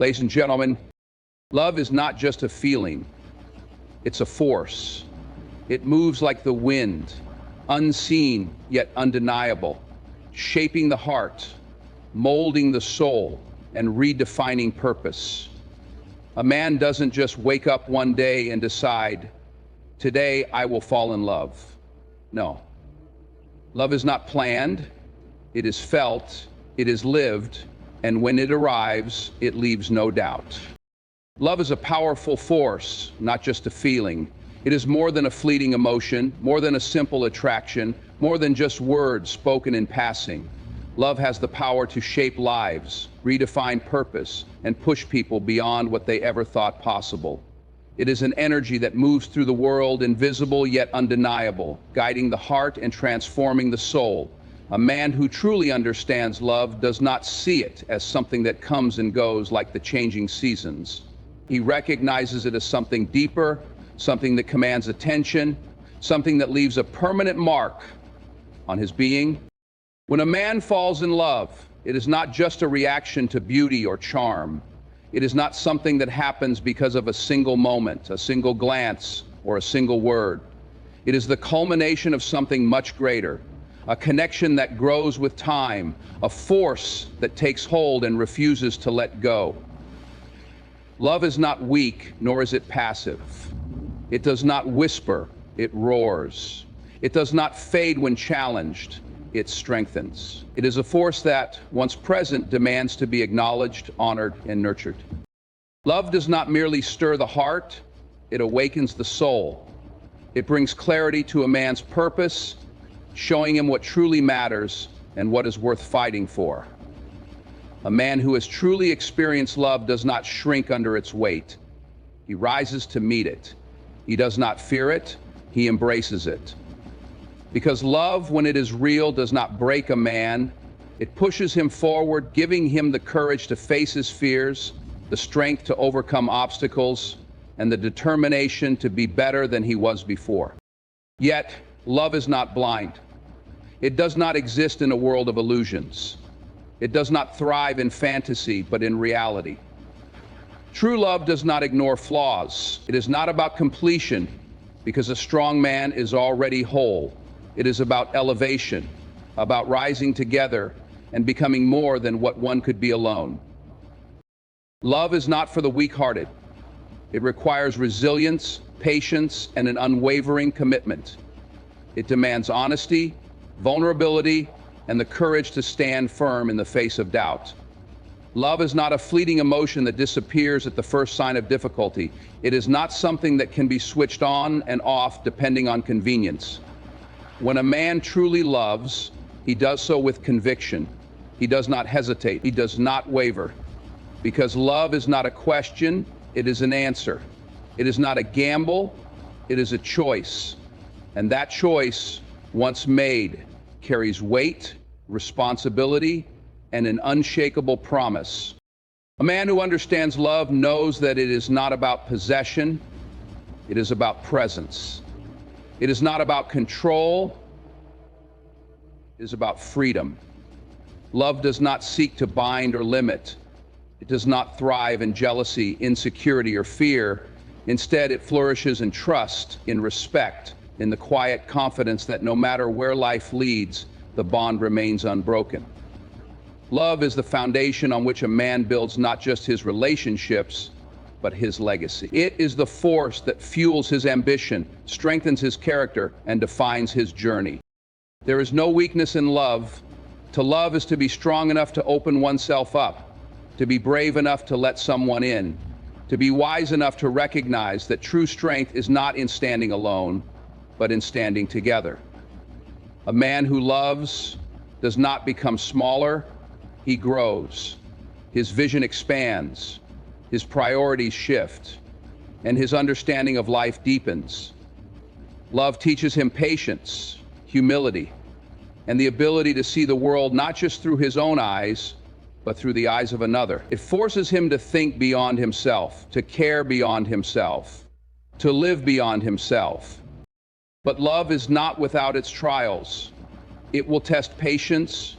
Ladies and gentlemen, love is not just a feeling, it's a force. It moves like the wind, unseen yet undeniable, shaping the heart, molding the soul, and redefining purpose. A man doesn't just wake up one day and decide, today I will fall in love. No. Love is not planned, it is felt, it is lived, and when it arrives, it leaves no doubt. Love is a powerful force, not just a feeling. It is more than a fleeting emotion, more than a simple attraction, more than just words spoken in passing. Love has the power to shape lives, redefine purpose, and push people beyond what they ever thought possible. It is an energy that moves through the world, invisible yet undeniable, guiding the heart and transforming the soul. A man who truly understands love does not see it as something that comes and goes like the changing seasons. He recognizes it as something deeper, something that commands attention, something that leaves a permanent mark on his being. When a man falls in love, it is not just a reaction to beauty or charm. It is not something that happens because of a single moment, a single glance, or a single word. It is the culmination of something much greater, a connection that grows with time, a force that takes hold and refuses to let go. Love is not weak, nor is it passive. It does not whisper, it roars. It does not fade when challenged, it strengthens. It is a force that, once present, demands to be acknowledged, honored, and nurtured. Love does not merely stir the heart, it awakens the soul. It brings clarity to a man's purpose, showing him what truly matters and what is worth fighting for. A man who has truly experienced love does not shrink under its weight. He rises to meet it. He does not fear it, he embraces it. Because love, when it is real, does not break a man. It pushes him forward, giving him the courage to face his fears, the strength to overcome obstacles, and the determination to be better than he was before. Yet, love is not blind. It does not exist in a world of illusions. It does not thrive in fantasy, but in reality. True love does not ignore flaws. It is not about completion, because a strong man is already whole. It is about elevation, about rising together and becoming more than what one could be alone. Love is not for the weak-hearted. It requires resilience, patience, and an unwavering commitment. It demands honesty, vulnerability, and the courage to stand firm in the face of doubt. Love is not a fleeting emotion that disappears at the first sign of difficulty. It is not something that can be switched on and off depending on convenience. When a man truly loves, he does so with conviction. He does not hesitate. He does not waver. Because love is not a question, it is an answer. It is not a gamble, it is a choice. And that choice, once made, carries weight, responsibility, and an unshakable promise. A man who understands love knows that it is not about possession, it is about presence. It is not about control, it is about freedom. Love does not seek to bind or limit. It does not thrive in jealousy, insecurity, or fear. Instead, it flourishes in trust, in respect, in the quiet confidence that no matter where life leads, the bond remains unbroken. Love is the foundation on which a man builds not just his relationships, but his legacy. It is the force that fuels his ambition, strengthens his character, and defines his journey. There is no weakness in love. To love is to be strong enough to open oneself up, to be brave enough to let someone in, to be wise enough to recognize that true strength is not in standing alone, but in standing together. A man who loves does not become smaller, he grows. His vision expands, his priorities shift, and his understanding of life deepens. Love teaches him patience, humility, and the ability to see the world not just through his own eyes, but through the eyes of another. It forces him to think beyond himself, to care beyond himself, to live beyond himself. But love is not without its trials. It will test patience,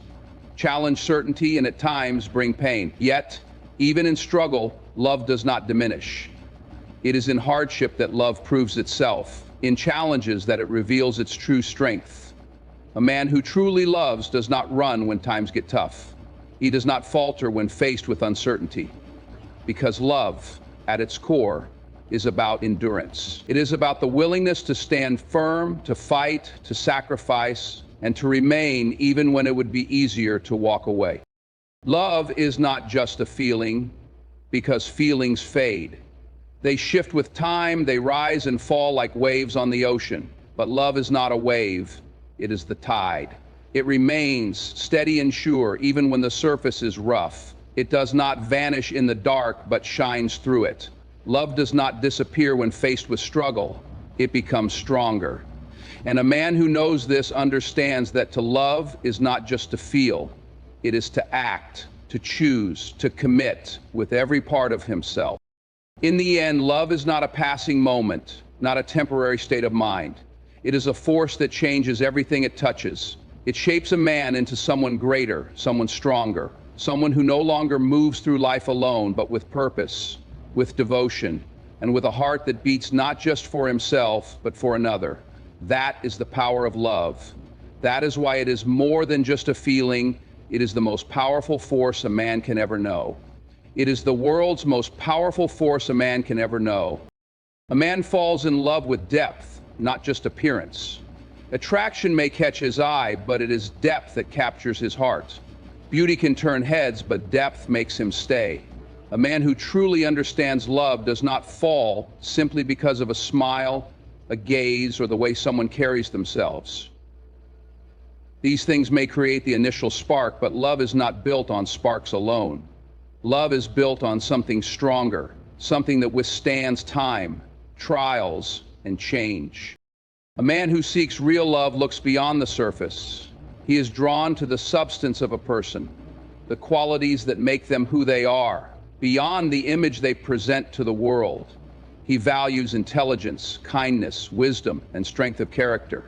challenge certainty, and at times bring pain. Yet, Even in struggle, love does not diminish. It is in hardship that love proves itself, in challenges that it reveals its true strength. A man who truly loves does not run when times get tough. He does not falter when faced with uncertainty. Because love, at its core, is about endurance. It is about the willingness to stand firm, to fight, to sacrifice, and to remain even when it would be easier to walk away. Love is not just a feeling, because feelings fade. They shift with time, they rise and fall like waves on the ocean. But love is not a wave, it is the tide. It remains steady and sure even when the surface is rough. It does not vanish in the dark, but shines through it. Love does not disappear when faced with struggle. It becomes stronger. And a man who knows this understands that to love is not just to feel. It is to act, to choose, to commit with every part of himself. In the end, love is not a passing moment, not a temporary state of mind. It is a force that changes everything it touches. It shapes a man into someone greater, someone stronger, someone who no longer moves through life alone, but with purpose, with devotion, and with a heart that beats not just for himself, but for another. That is the power of love. That is why it is more than just a feeling. It is the most powerful force a man can ever know. It is the world's most powerful force a man can ever know. A man falls in love with depth, not just appearance. Attraction may catch his eye, but it is depth that captures his heart. Beauty can turn heads, but depth makes him stay. A man who truly understands love does not fall simply because of a smile, a gaze, or the way someone carries themselves. These things may create the initial spark, but love is not built on sparks alone. Love is built on something stronger, something that withstands time, trials, and change. A man who seeks real love looks beyond the surface. He is drawn to the substance of a person, the qualities that make them who they are, beyond the image they present to the world. He values intelligence, kindness, wisdom, and strength of character.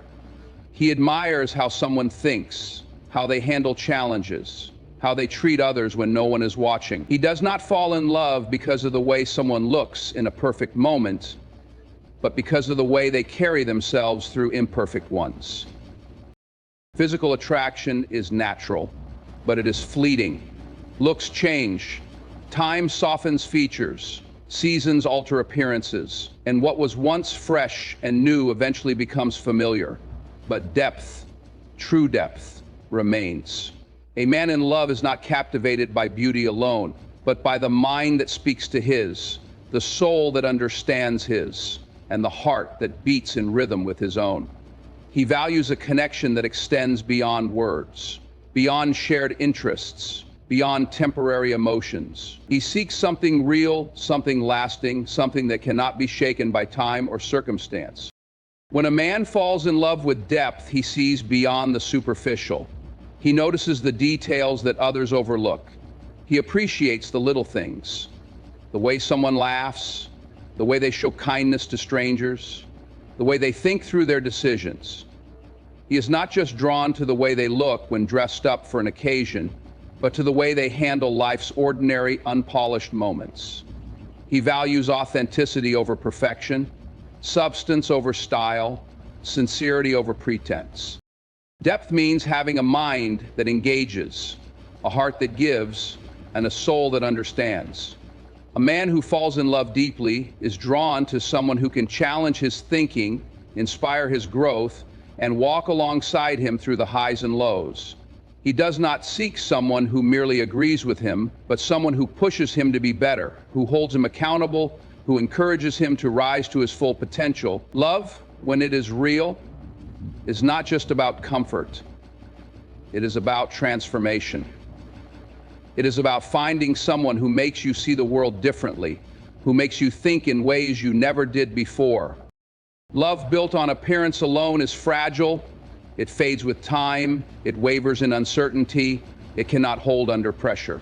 He admires how someone thinks, how they handle challenges, how they treat others when no one is watching. He does not fall in love because of the way someone looks in a perfect moment, but because of the way they carry themselves through imperfect ones. Physical attraction is natural, but it is fleeting. Looks change. Time softens features. Seasons alter appearances. And what was once fresh and new eventually becomes familiar. But depth, true depth, remains. A man in love is not captivated by beauty alone, but by the mind that speaks to his, the soul that understands his, and the heart that beats in rhythm with his own. He values a connection that extends beyond words, beyond shared interests, beyond temporary emotions. He seeks something real, something lasting, something that cannot be shaken by time or circumstance. When a man falls in love with depth, he sees beyond the superficial. He notices the details that others overlook. He appreciates the little things, the way someone laughs, the way they show kindness to strangers, the way they think through their decisions. He is not just drawn to the way they look when dressed up for an occasion, but to the way they handle life's ordinary, unpolished moments. He values authenticity over perfection, substance over style, sincerity over pretense. Depth means having a mind that engages, a heart that gives, and a soul that understands. A man who falls in love deeply is drawn to someone who can challenge his thinking, inspire his growth, and walk alongside him through the highs and lows. He does not seek someone who merely agrees with him, but someone who pushes him to be better, who holds him accountable, who encourages him to rise to his full potential. Love, when it is real, is not just about comfort. It is about transformation. It is about finding someone who makes you see the world differently, who makes you think in ways you never did before. Love built on appearance alone is fragile. It fades with time. It wavers in uncertainty. It cannot hold under pressure.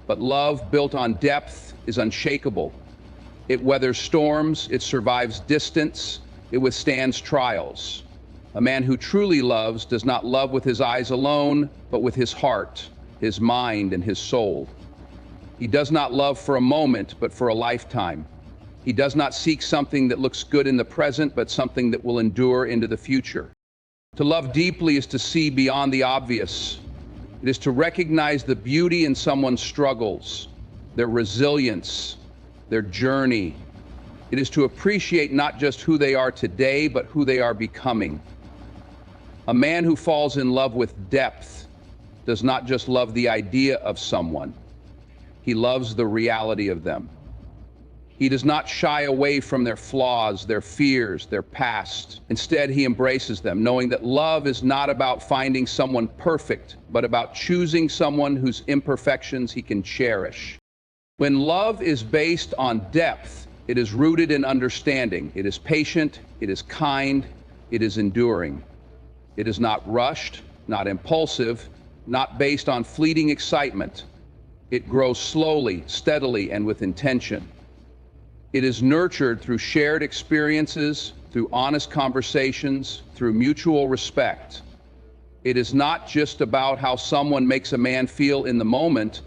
But love built on depth is unshakable. It weathers storms. It survives distance. It withstands trials. A man who truly loves does not love with his eyes alone, but with his heart, his mind, and his soul. He does not love for a moment, but for a lifetime. He does not seek something that looks good in the present, but something that will endure into the future. To love deeply is to see beyond the obvious. It is to recognize the beauty in someone's struggles, their resilience, their journey. It is to appreciate not just who they are today, but who they are becoming. A man who falls in love with depth does not just love the idea of someone, he loves the reality of them. He does not shy away from their flaws, their fears, their past. Instead, he embraces them, knowing that love is not about finding someone perfect, but about choosing someone whose imperfections he can cherish. When love is based on depth, it is rooted in understanding. It is patient, it is kind, it is enduring. It is not rushed, not impulsive, not based on fleeting excitement. It grows slowly, steadily, and with intention. It is nurtured through shared experiences, through honest conversations, through mutual respect. It is not just about how someone makes a man feel in the moment,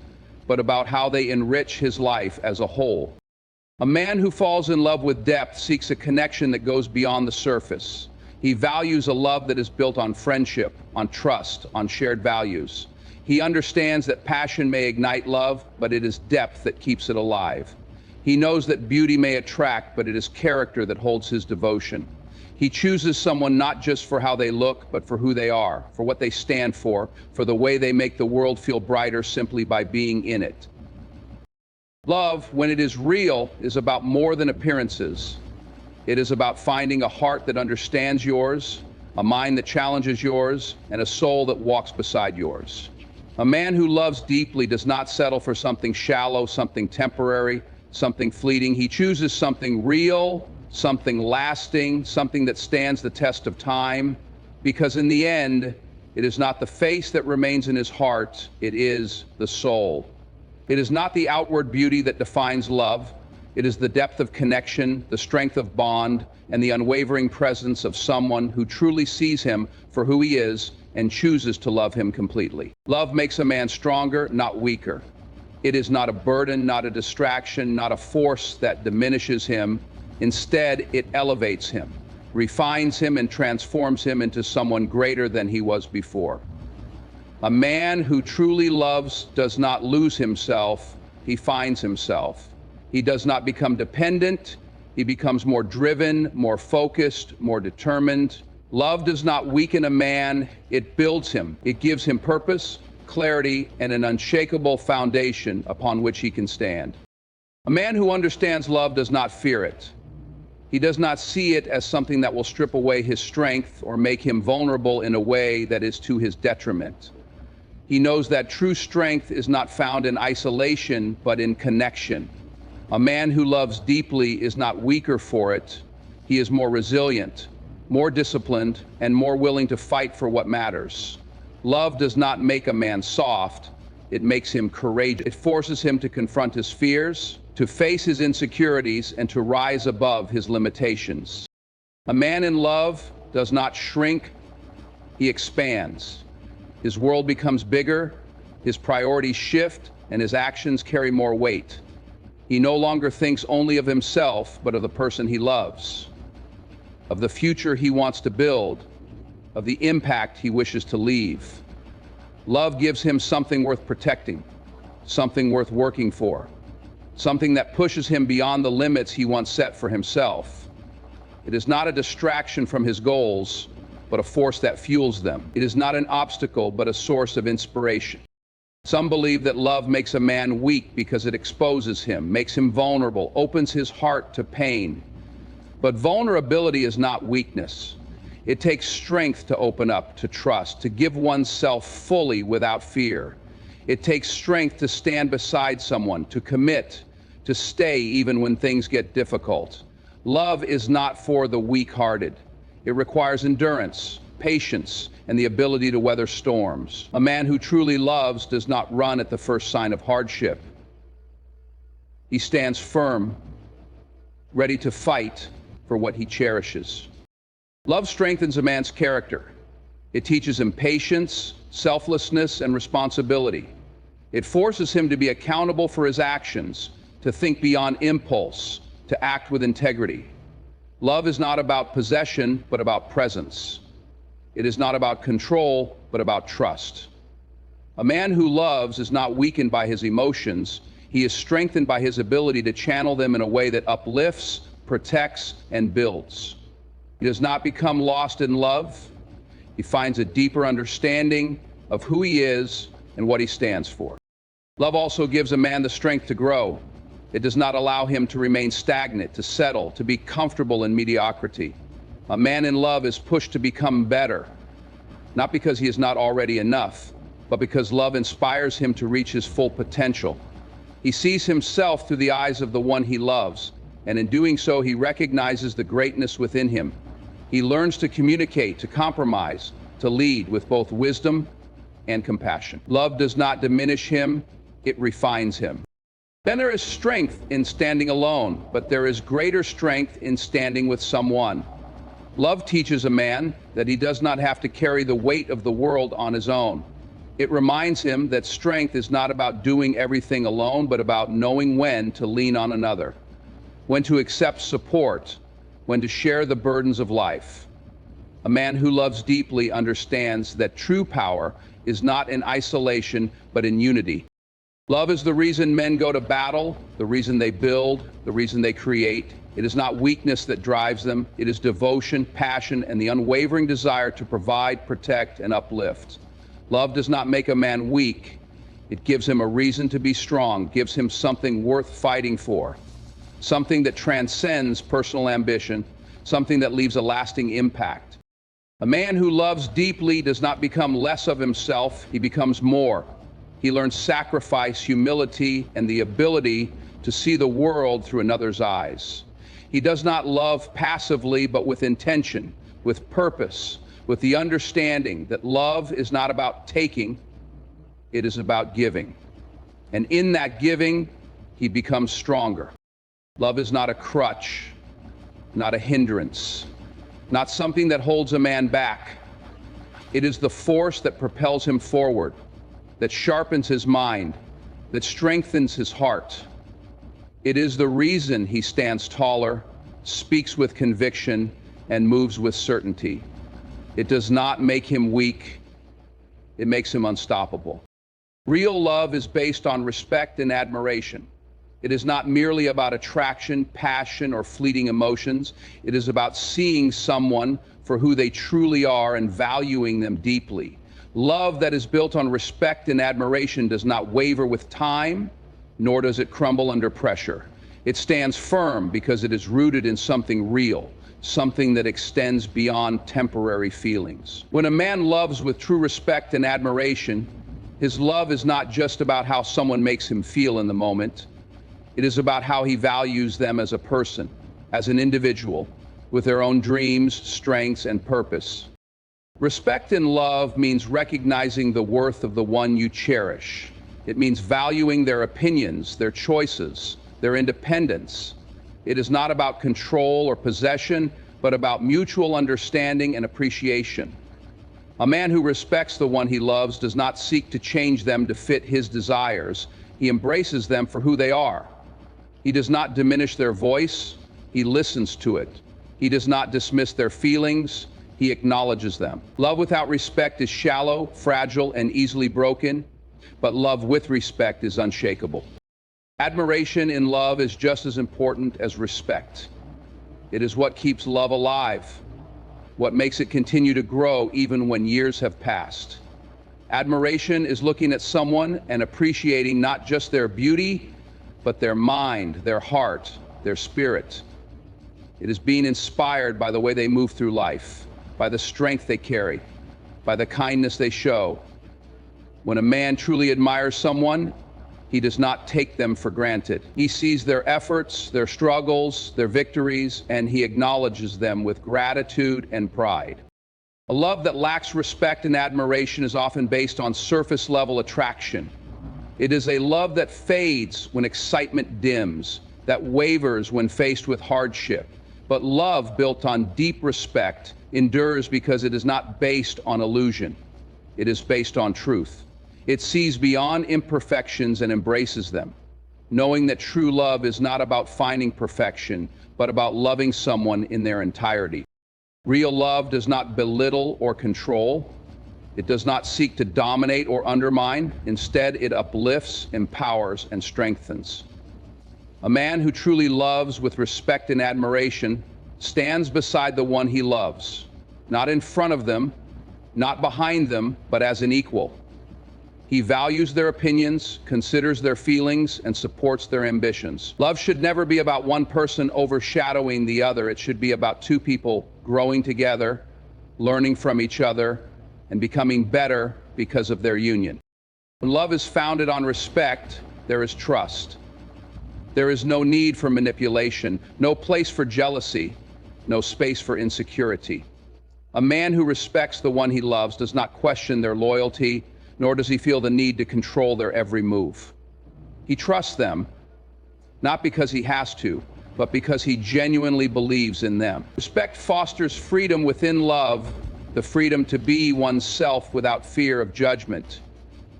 but about how they enrich his life as a whole. A man who falls in love with depth seeks a connection that goes beyond the surface. He values a love that is built on friendship, on trust, on shared values. He understands that passion may ignite love, but it is depth that keeps it alive. He knows that beauty may attract, but it is character that holds his devotion. He chooses someone not just for how they look, but for who they are, for what they stand for the way they make the world feel brighter simply by being in it. Love, when it is real, is about more than appearances. It is about finding a heart that understands yours, a mind that challenges yours, and a soul that walks beside yours. A man who loves deeply does not settle for something shallow, something temporary, something fleeting. He chooses something real, something lasting, something that stands the test of time, because in the end, it is not the face that remains in his heart, it is the soul. It is not the outward beauty that defines love. It is the depth of connection, the strength of bond, and the unwavering presence of someone who truly sees him for who he is and chooses to love him completely. Love makes a man stronger, not weaker. It is not a burden, not a distraction, not a force that diminishes him. Instead, it elevates him, refines him, and transforms him into someone greater than he was before. A man who truly loves does not lose himself, he finds himself. He does not become dependent, he becomes more driven, more focused, more determined. Love does not weaken a man, it builds him. It gives him purpose, clarity, and an unshakable foundation upon which he can stand. A man who understands love does not fear it. He does not see it as something that will strip away his strength or make him vulnerable in a way that is to his detriment. He knows that true strength is not found in isolation, but in connection. A man who loves deeply is not weaker for it. He is more resilient, more disciplined, and more willing to fight for what matters. Love does not make a man soft, it makes him courageous. It forces him to confront his fears, to face his insecurities, and to rise above his limitations. A man in love does not shrink, he expands. His world becomes bigger, his priorities shift, and his actions carry more weight. He no longer thinks only of himself, but of the person he loves, of the future he wants to build, of the impact he wishes to leave. Love gives him something worth protecting, something worth working for, something that pushes him beyond the limits he once set for himself. It is not a distraction from his goals, but a force that fuels them. It is not an obstacle, but a source of inspiration. Some believe that love makes a man weak because it exposes him, makes him vulnerable, opens his heart to pain. But vulnerability is not weakness. It takes strength to open up, to trust, to give oneself fully without fear. It takes strength to stand beside someone, to commit, to stay even when things get difficult. Love is not for the weak-hearted. It requires endurance, patience, and the ability to weather storms. A man who truly loves does not run at the first sign of hardship. He stands firm, ready to fight for what he cherishes. Love strengthens a man's character. It teaches him patience, selflessness, and responsibility. It forces him to be accountable for his actions, to think beyond impulse, to act with integrity. Love is not about possession, but about presence. It is not about control, but about trust. A man who loves is not weakened by his emotions. He is strengthened by his ability to channel them in a way that uplifts, protects, and builds. He does not become lost in love. He finds a deeper understanding of who he is and what he stands for. Love also gives a man the strength to grow. It does not allow him to remain stagnant, to settle, to be comfortable in mediocrity. A man in love is pushed to become better, not because he is not already enough, but because love inspires him to reach his full potential. He sees himself through the eyes of the one he loves, and in doing so, he recognizes the greatness within him. He learns to communicate, to compromise, to lead with both wisdom and compassion. Love does not diminish him, it refines him. Then there is strength in standing alone, but there is greater strength in standing with someone. Love teaches a man that he does not have to carry the weight of the world on his own. It reminds him that strength is not about doing everything alone, but about knowing when to lean on another, when to accept support, when to share the burdens of life. A man who loves deeply understands that true power is not in isolation, but in unity. Love is the reason men go to battle, the reason they build, the reason they create. It is not weakness that drives them. It is devotion, passion, and the unwavering desire to provide, protect, and uplift. Love does not make a man weak. It gives him a reason to be strong, gives him something worth fighting for, something that transcends personal ambition, something that leaves a lasting impact. A man who loves deeply does not become less of himself, he becomes more. He learns sacrifice, humility, and the ability to see the world through another's eyes. He does not love passively, but with intention, with purpose, with the understanding that love is not about taking, it is about giving. And in that giving, he becomes stronger. Love is not a crutch, not a hindrance, not something that holds a man back. It is the force that propels him forward, that sharpens his mind, that strengthens his heart. It is the reason he stands taller, speaks with conviction, and moves with certainty. It does not make him weak, it makes him unstoppable. Real love is based on respect and admiration. It is not merely about attraction, passion, or fleeting emotions. It is about seeing someone for who they truly are and valuing them deeply. Love that is built on respect and admiration does not waver with time, nor does it crumble under pressure. It stands firm because it is rooted in something real, something that extends beyond temporary feelings. When a man loves with true respect and admiration, his love is not just about how someone makes him feel in the moment. It is about how he values them as a person, as an individual, with their own dreams, strengths, and purpose. Respect and love means recognizing the worth of the one you cherish. It means valuing their opinions, their choices, their independence. It is not about control or possession, but about mutual understanding and appreciation. A man who respects the one he loves does not seek to change them to fit his desires. He embraces them for who they are. He does not diminish their voice, he listens to it. He does not dismiss their feelings, he acknowledges them. Love without respect is shallow, fragile, and easily broken, but love with respect is unshakable. Admiration in love is just as important as respect. It is what keeps love alive, what makes it continue to grow even when years have passed. Admiration is looking at someone and appreciating not just their beauty, but their mind, their heart, their spirit. It is being inspired by the way they move through life, by the strength they carry, by the kindness they show. When a man truly admires someone, he does not take them for granted. He sees their efforts, their struggles, their victories, and he acknowledges them with gratitude and pride. A love that lacks respect and admiration is often based on surface-level attraction. It is a love that fades when excitement dims, that wavers when faced with hardship. But love built on deep respect endures because it is not based on illusion. It is based on truth. It sees beyond imperfections and embraces them, knowing that true love is not about finding perfection, but about loving someone in their entirety. Real love does not belittle or control. It does not seek to dominate or undermine. Instead, it uplifts, empowers, and strengthens. A man who truly loves with respect and admiration stands beside the one he loves, not in front of them, not behind them, but as an equal. He values their opinions, considers their feelings, and supports their ambitions. Love should never be about one person overshadowing the other. It should be about two people growing together, learning from each other, and becoming better because of their union. When love is founded on respect, there is trust. There is no need for manipulation, no place for jealousy, no space for insecurity. A man who respects the one he loves does not question their loyalty, nor does he feel the need to control their every move. He trusts them, not because he has to, but because he genuinely believes in them. Respect fosters freedom within love, the freedom to be oneself without fear of judgment,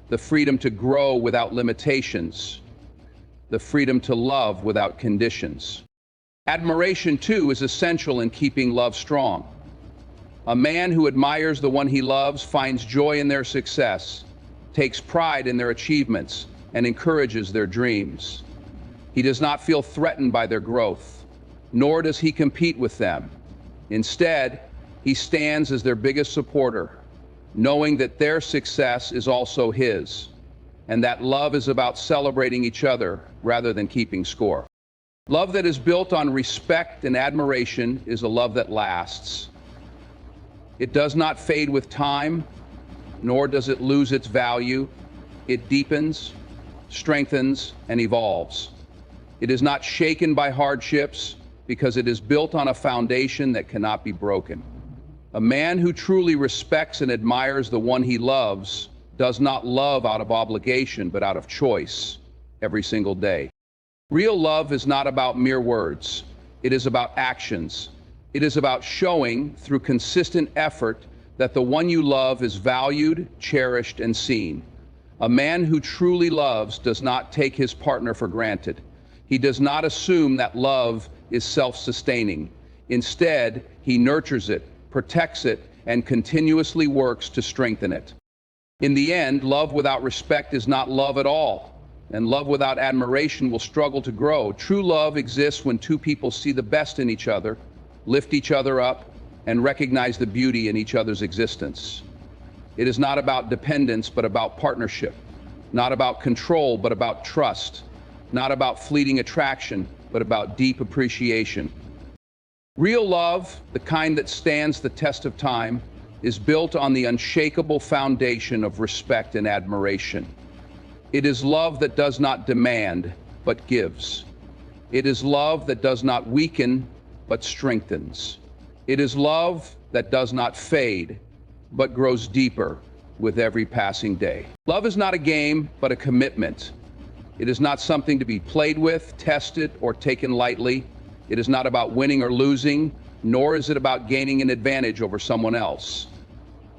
the freedom to grow without limitations, the freedom to love without conditions. Admiration, too, is essential in keeping love strong. A man who admires the one he loves finds joy in their success, takes pride in their achievements, and encourages their dreams. He does not feel threatened by their growth, nor does he compete with them. Instead, he stands as their biggest supporter, knowing that their success is also his, and that love is about celebrating each other rather than keeping score. Love that is built on respect and admiration is a love that lasts. It does not fade with time, nor does it lose its value. It deepens, strengthens, and evolves. It is not shaken by hardships because it is built on a foundation that cannot be broken. A man who truly respects and admires the one he loves does not love out of obligation, but out of choice every single day. Real love is not about mere words. It is about actions. It is about showing through consistent effort that the one you love is valued, cherished, and seen. A man who truly loves does not take his partner for granted. He does not assume that love is self-sustaining. Instead, he nurtures it, protects it, and continuously works to strengthen it. In the end, love without respect is not love at all, and love without admiration will struggle to grow. True love exists when two people see the best in each other, lift each other up, and recognize the beauty in each other's existence. It is not about dependence, but about partnership. Not about control, but about trust. Not about fleeting attraction, but about deep appreciation. Real love, the kind that stands the test of time, is built on the unshakable foundation of respect and admiration. It is love that does not demand, but gives. It is love that does not weaken, but strengthens. It is love that does not fade, but grows deeper with every passing day. Love is not a game, but a commitment. It is not something to be played with, tested, or taken lightly. It is not about winning or losing, nor is it about gaining an advantage over someone else.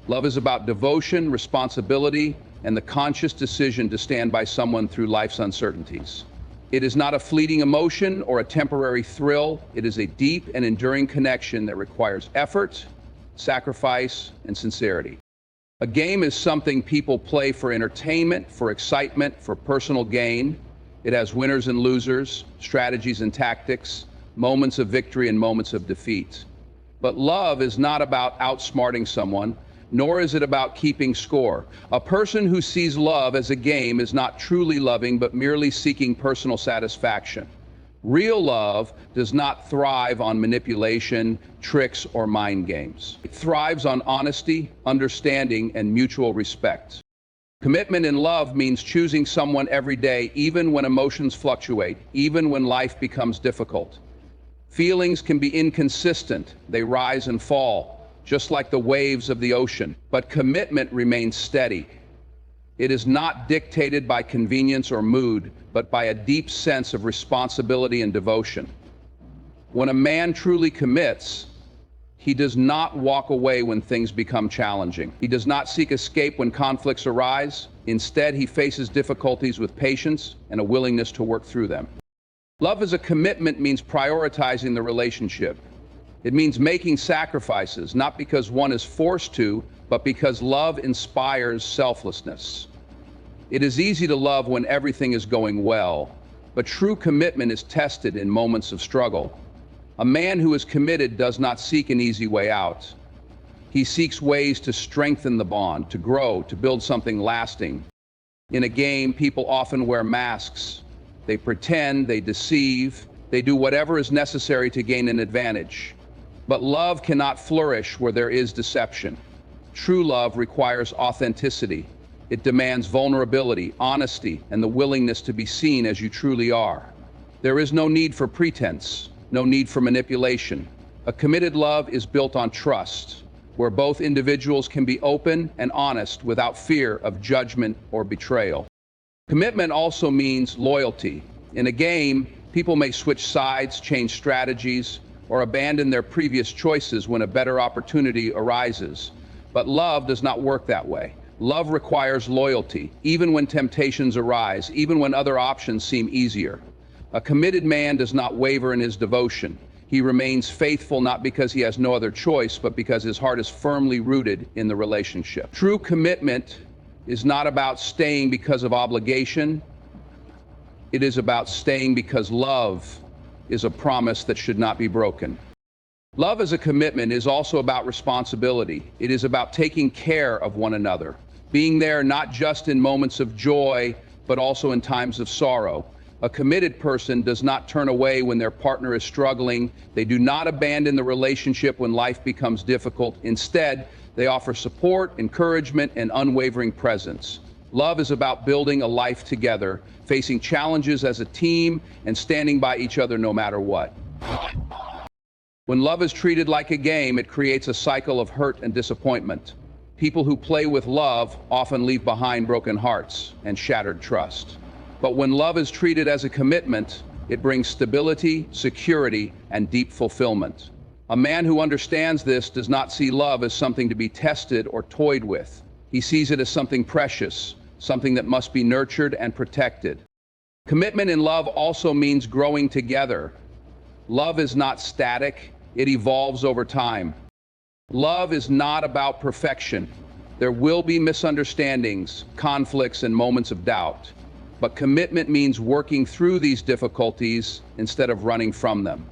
Love is about devotion, responsibility, and the conscious decision to stand by someone through life's uncertainties. It is not a fleeting emotion or a temporary thrill. It is a deep and enduring connection that requires effort, sacrifice, and sincerity. A game is something people play for entertainment, for excitement, for personal gain. It has winners and losers, strategies and tactics, moments of victory and moments of defeat. But love is not about outsmarting someone, nor is it about keeping score. A person who sees love as a game is not truly loving, but merely seeking personal satisfaction. Real love does not thrive on manipulation, tricks, or mind games. It thrives on honesty, understanding, and mutual respect. Commitment in love means choosing someone every day, even when emotions fluctuate, even when life becomes difficult. Feelings can be inconsistent. They rise and fall, just like the waves of the ocean. But commitment remains steady. It is not dictated by convenience or mood, but by a deep sense of responsibility and devotion. When a man truly commits, He does not walk away when things become challenging. He does not seek escape when conflicts arise. Instead, he faces difficulties with patience and a willingness to work through them. Love as a commitment means prioritizing the relationship. It means making sacrifices, not because one is forced to, but because love inspires selflessness. It is easy to love when everything is going well, but true commitment is tested in moments of struggle. A man who is committed does not seek an easy way out. He seeks ways to strengthen the bond, to grow, to build something lasting. In a game, people often wear masks. They pretend, they deceive, they do whatever is necessary to gain an advantage. But love cannot flourish where there is deception. True love requires authenticity. It demands vulnerability, honesty, and the willingness to be seen as you truly are. There is no need for pretense, no need for manipulation. A committed love is built on trust, where both individuals can be open and honest without fear of judgment or betrayal. Commitment also means loyalty. In a game, people may switch sides, change strategies, or abandon their previous choices when a better opportunity arises. But love does not work that way. Love requires loyalty, even when temptations arise, even when other options seem easier. A committed man does not waver in his devotion. He remains faithful not because he has no other choice, but because his heart is firmly rooted in the relationship. True commitment is not about staying because of obligation. It is about staying because love is a promise that should not be broken. Love as a commitment is also about responsibility. It is about taking care of one another, being there not just in moments of joy, but also in times of sorrow. A committed person does not turn away when their partner is struggling. They do not abandon the relationship when life becomes difficult. Instead, they offer support, encouragement, and unwavering presence. Love is about building a life together, facing challenges as a team, and standing by each other no matter what. When love is treated like a game, it creates a cycle of hurt and disappointment. People who play with love often leave behind broken hearts and shattered trust. But when love is treated as a commitment, it brings stability, security, and deep fulfillment. A man who understands this does not see love as something to be tested or toyed with. He sees it as something precious, something that must be nurtured and protected. Commitment in love also means growing together. Love is not static, it evolves over time. Love is not about perfection. There will be misunderstandings, conflicts, and moments of doubt. But commitment means working through these difficulties instead of running from them.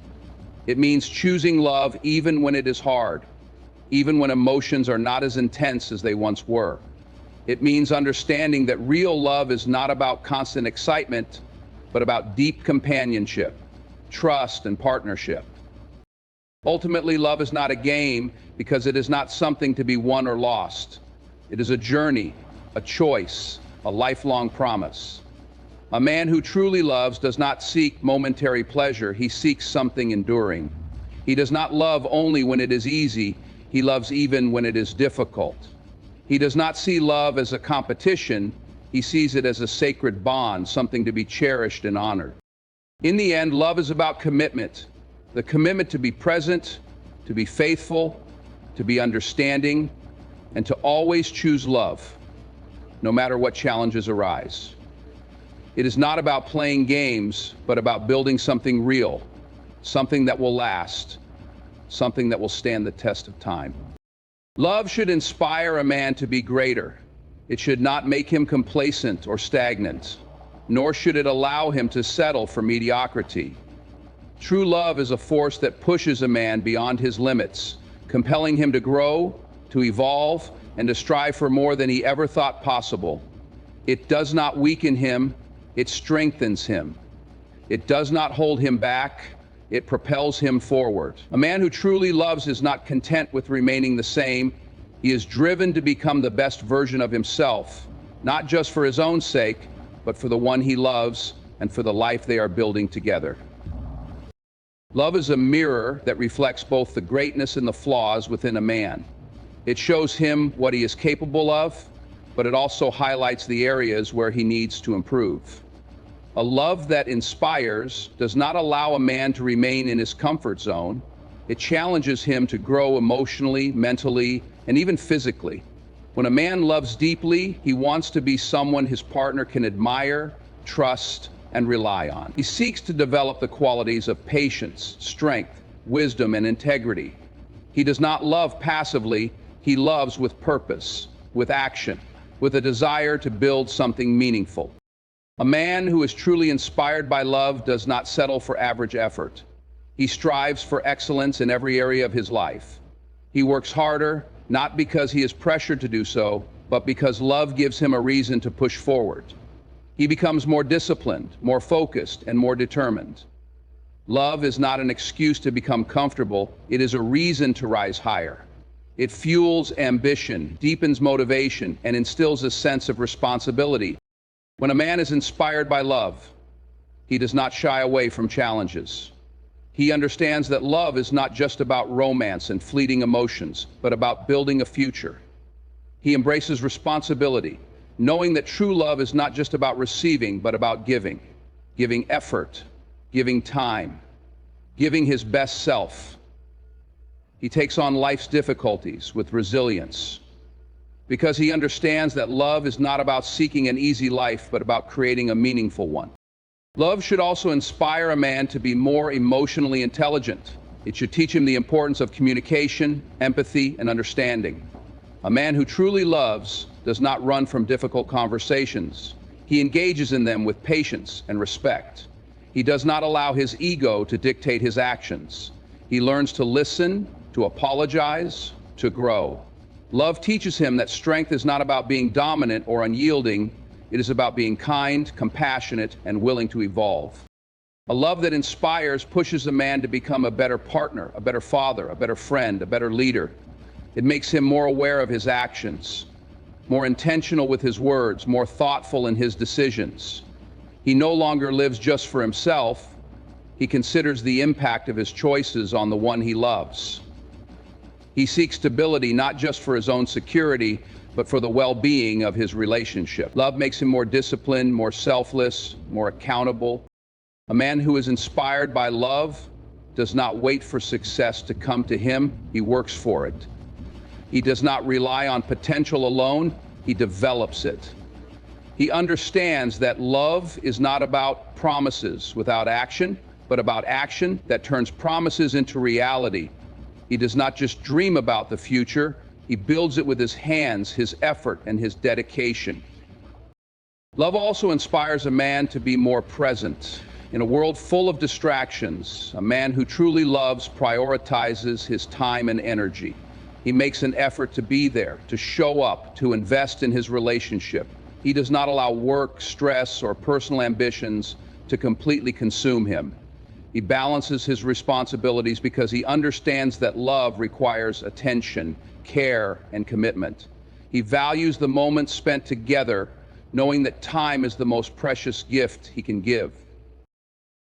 It means choosing love even when it is hard, even when emotions are not as intense as they once were. It means understanding that real love is not about constant excitement, but about deep companionship, trust, and partnership. Ultimately, love is not a game because it is not something to be won or lost. It is a journey, a choice, a lifelong promise. A man who truly loves does not seek momentary pleasure, he seeks something enduring. He does not love only when it is easy, he loves even when it is difficult. He does not see love as a competition, he sees it as a sacred bond, something to be cherished and honored. In the end, love is about commitment. The commitment to be present, to be faithful, to be understanding, and to always choose love, no matter what challenges arise. It is not about playing games, but about building something real, something that will last, something that will stand the test of time. Love should inspire a man to be greater. It should not make him complacent or stagnant, nor should it allow him to settle for mediocrity. True love is a force that pushes a man beyond his limits, compelling him to grow, to evolve, and to strive for more than he ever thought possible. It does not weaken him, it strengthens him. It does not hold him back, it propels him forward. A man who truly loves is not content with remaining the same. He is driven to become the best version of himself, not just for his own sake, but for the one he loves and for the life they are building together. Love is a mirror that reflects both the greatness and the flaws within a man. It shows him what he is capable of, but it also highlights the areas where he needs to improve. A love that inspires does not allow a man to remain in his comfort zone. It challenges him to grow emotionally, mentally, and even physically. When a man loves deeply, he wants to be someone his partner can admire, trust, and rely on. He seeks to develop the qualities of patience, strength, wisdom, and integrity. He does not love passively, he loves with purpose, with action, with a desire to build something meaningful. A man who is truly inspired by love does not settle for average effort. He strives for excellence in every area of his life. He works harder, not because he is pressured to do so, but because love gives him a reason to push forward. He becomes more disciplined, more focused, and more determined. Love is not an excuse to become comfortable, it is a reason to rise higher. It fuels ambition, deepens motivation, and instills a sense of responsibility. When a man is inspired by love, he does not shy away from challenges. He understands that love is not just about romance and fleeting emotions, but about building a future. He embraces responsibility, knowing that true love is not just about receiving, but about giving. Giving effort, giving time, giving his best self. He takes on life's difficulties with resilience, because he understands that love is not about seeking an easy life, but about creating a meaningful one. Love should also inspire a man to be more emotionally intelligent. It should teach him the importance of communication, empathy, and understanding. A man who truly loves does not run from difficult conversations. He engages in them with patience and respect. He does not allow his ego to dictate his actions. He learns to listen, to apologize, to grow. Love teaches him that strength is not about being dominant or unyielding. It is about being kind, compassionate, and willing to evolve. A love that inspires pushes a man to become a better partner, a better father, a better friend, a better leader. It makes him more aware of his actions, more intentional with his words, more thoughtful in his decisions. He no longer lives just for himself. He considers the impact of his choices on the one he loves. He seeks stability not just for his own security, but for the well-being of his relationship. Love makes him more disciplined, more selfless, more accountable. A man who is inspired by love does not wait for success to come to him, he works for it. He does not rely on potential alone, he develops it. He understands that love is not about promises without action, but about action that turns promises into reality. He does not just dream about the future, he builds it with his hands, his effort, and his dedication. Love also inspires a man to be more present. In a world full of distractions, a man who truly loves prioritizes his time and energy. He makes an effort to be there, to show up, to invest in his relationship. He does not allow work, stress, or personal ambitions to completely consume him. He balances his responsibilities because he understands that love requires attention, care, and commitment. He values the moments spent together, knowing that time is the most precious gift he can give.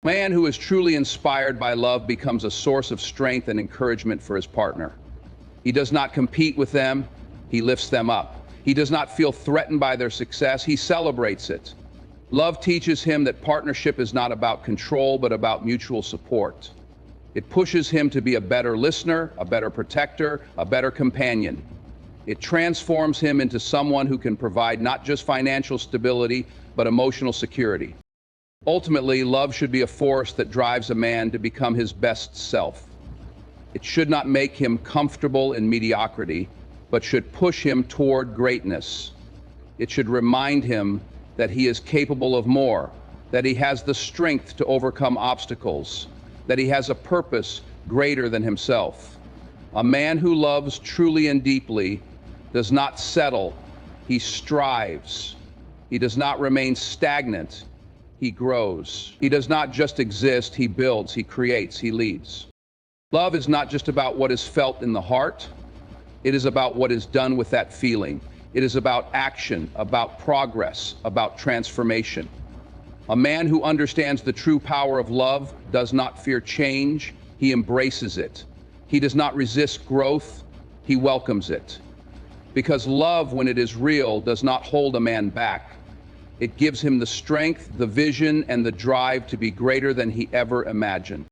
A man who is truly inspired by love becomes a source of strength and encouragement for his partner. He does not compete with them, he lifts them up. He does not feel threatened by their success, he celebrates it. Love teaches him that partnership is not about control, but about mutual support. It pushes him to be a better listener, a better protector, a better companion. It transforms him into someone who can provide not just financial stability, but emotional security. Ultimately, love should be a force that drives a man to become his best self. It should not make him comfortable in mediocrity, but should push him toward greatness. It should remind him that he is capable of more, that he has the strength to overcome obstacles, that he has a purpose greater than himself. A man who loves truly and deeply does not settle, he strives. He does not remain stagnant, he grows. He does not just exist, he builds, he creates, he leads. Love is not just about what is felt in the heart, it is about what is done with that feeling. It is about action, about progress, about transformation. A man who understands the true power of love does not fear change, he embraces it. He does not resist growth, he welcomes it. Because love, when it is real, does not hold a man back. It gives him the strength, the vision, and the drive to be greater than he ever imagined.